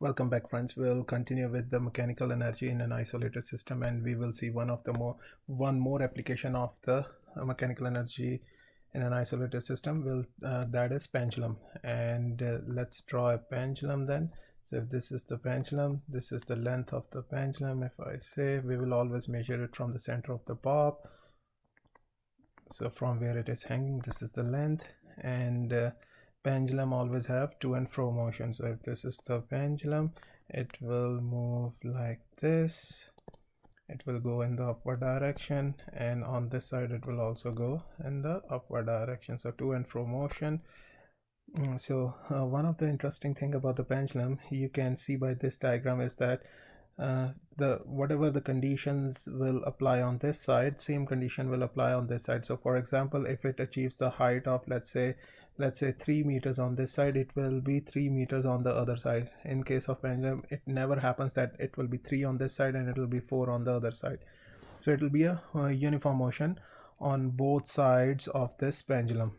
Welcome back, friends. We'll continue with the mechanical energy in an isolated system, and we will see one more application of the mechanical energy in an isolated system. That is pendulum, and let's draw a pendulum then. So if this is the pendulum, this is the length of the pendulum. If I say, we will always measure it from the center of the bob. So from where it is hanging, this is the length, and pendulum always have to and fro motion. So if this is the pendulum, it will move like this. It will go in the upward direction, and on this side it will also go in the upward direction. So to and fro motion. So one of the interesting thing about the pendulum, you can see by this diagram, is that whatever the conditions will apply on this side, same condition will apply on this side. So for example, if it achieves the height of let's say 3 meters on this side, it will be 3 meters on the other side. In case of pendulum, it never happens that it will be 3 on this side and it will be 4 on the other side. So it will be a uniform motion on both sides of this pendulum.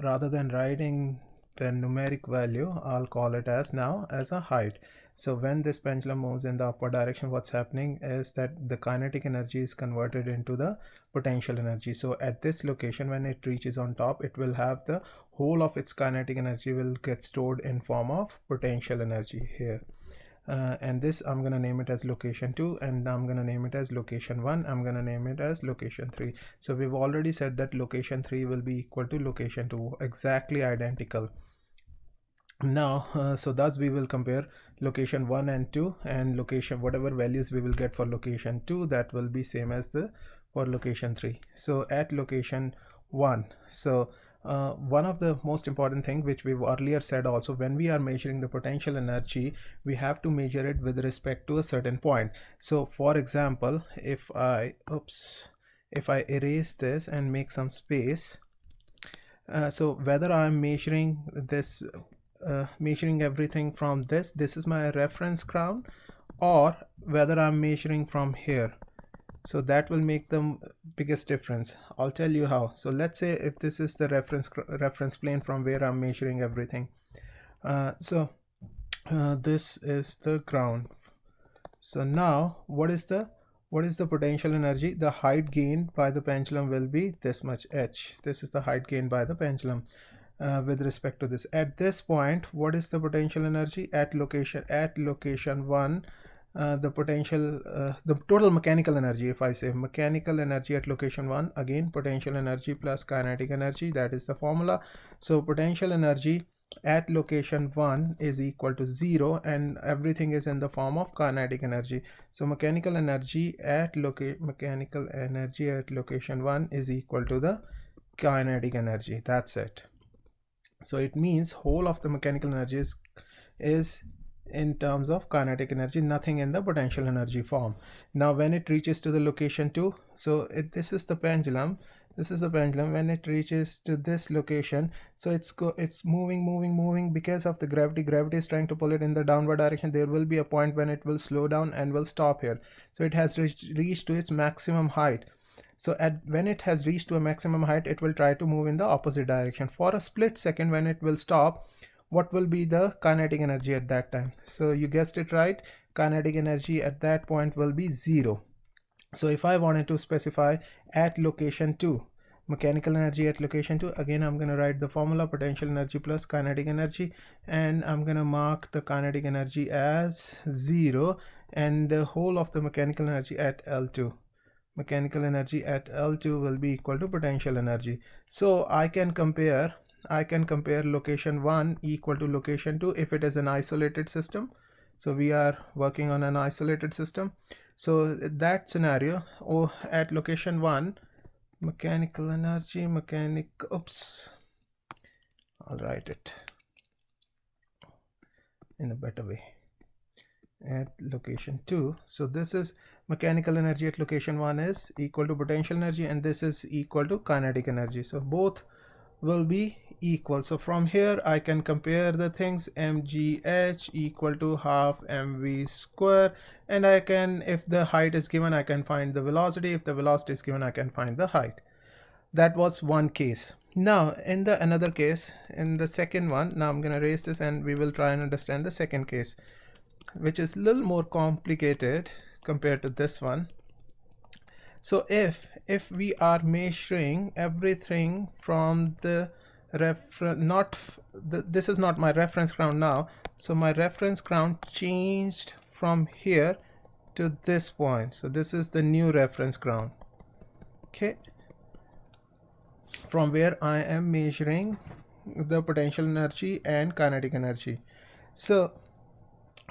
Rather than writing the numeric value, I'll call it as a height. So when this pendulum moves in the upward direction, what's happening is that the kinetic energy is converted into the potential energy. So at this location, when it reaches on top, it will have the whole of its kinetic energy will get stored in form of potential energy here. And this I'm gonna name it as location 2, and I'm gonna name it as location 1. I'm gonna name it as location 3. So we've already said that location 3 will be equal to location 2, exactly identical. Now so thus we will compare location 1 and 2, and location whatever values we will get for location 2, that will be same as the for location 3. So at location 1, so one of the most important thing which we've earlier said also, when we are measuring the potential energy, we have to measure it with respect to a certain point. So for example, if I erase this and make some space, so whether I'm measuring this measuring everything from this is my reference ground, or whether I'm measuring from here, so that will make the biggest difference. I'll tell you how. So let's say if this is the reference plane from where I'm measuring everything, this is the ground. So now what is the potential energy? The height gained by the pendulum will be this much h. This is the height gained by the pendulum with respect to this. At this point, what is the potential energy at location 1? The potential the total mechanical energy, if I say mechanical energy at location 1, again potential energy plus kinetic energy, that is the formula. So potential energy at location 1 is equal to 0, and everything is in the form of kinetic energy. So mechanical energy at location 1 is equal to the kinetic energy. That's it. So it means whole of the mechanical energy is in terms of kinetic energy, nothing in the potential energy form. Now when it reaches to the location 2, so this is the pendulum, when it reaches to this location, so it's moving because of the gravity is trying to pull it in the downward direction. There will be a point when it will slow down and will stop here. So it has reached to its maximum height. So when it has reached to a maximum height, it will try to move in the opposite direction. For a split second, when it will stop, what will be the kinetic energy at that time? So you guessed it right, kinetic energy at that point will be 0. So if I wanted to specify at location 2, mechanical energy at location 2, again I'm going to write the formula, potential energy plus kinetic energy, and I'm going to mark the kinetic energy as 0, and the whole of the mechanical energy at L2. Mechanical energy at L2 will be equal to potential energy. So I can compare location 1 equal to location 2 if it is an isolated system. So we are working on an isolated system. So that scenario, at location 1, mechanical energy, I'll write it in a better way. At location 2, so this is mechanical energy at location 1 is equal to potential energy, and this is equal to kinetic energy. So both will be equal. So from here I can compare the things, mgh equal to half mv square, and I can, if the height is given, I can find the velocity. If the velocity is given, I can find the height. That was one case. Now in the another case, in the second one, now I'm going to erase this and we will try and understand the second case, which is a little more complicated compared to this one. So if we are measuring everything from the reference, not this is not my reference ground now, so my reference ground changed from here to this point, so this is the new reference ground, okay, from where I am measuring the potential energy and kinetic energy. So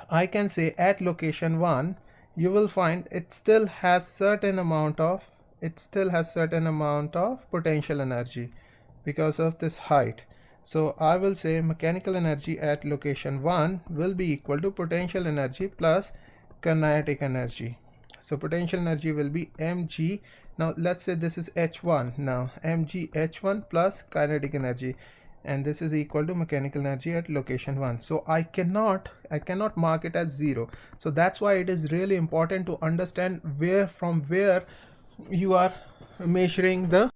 I can say at location 1 you will find it still has certain amount of potential energy because of this height. So I will say mechanical energy at location 1 will be equal to potential energy plus kinetic energy. So potential energy will be mg. Now let's say this is h1. Now mg h1 plus kinetic energy, and this is equal to mechanical energy at location 1. So I cannot mark it as 0. So that's why it is really important to understand from where you are measuring the